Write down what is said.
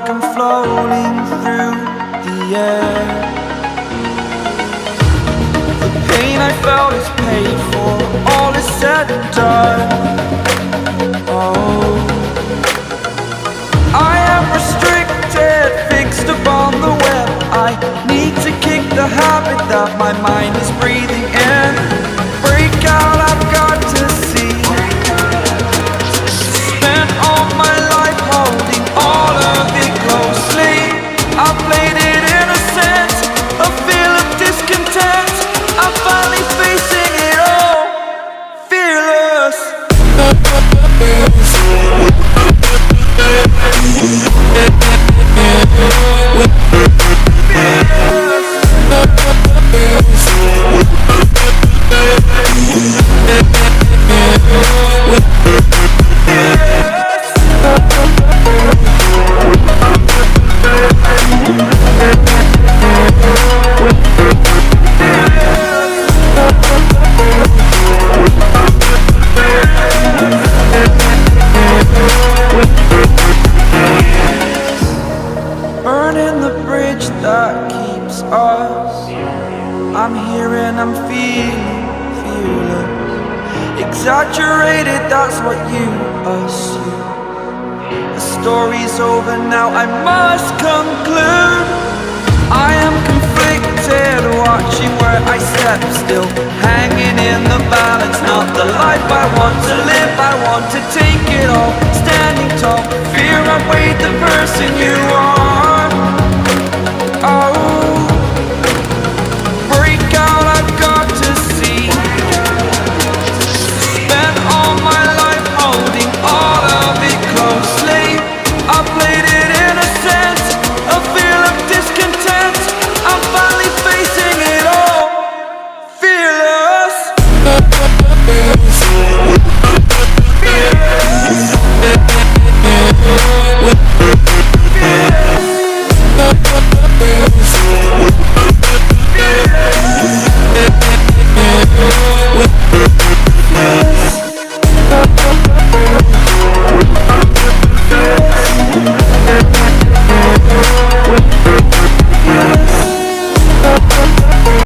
like I'm floating through the air. The pain I felt is paid for, all is said and done. Oh, I am restricted, fixed upon the web. I need to kick the habit that my mind is breathing in. Break out, I've got to see. Spent all my life holding all of it closely. I played it innocent, a feel of discontent. I'm finally facing it all, fearless. Burning the bridge that keeps us. I'm here and I'm feeling fearless. Exaggerated, that's what you assume. The story's over now, I must conclude. I am conflicted, watching where I step still, hanging in the balance. Not the life I want to live, I want to take it all. Standing tall, fear I weighed the person you are.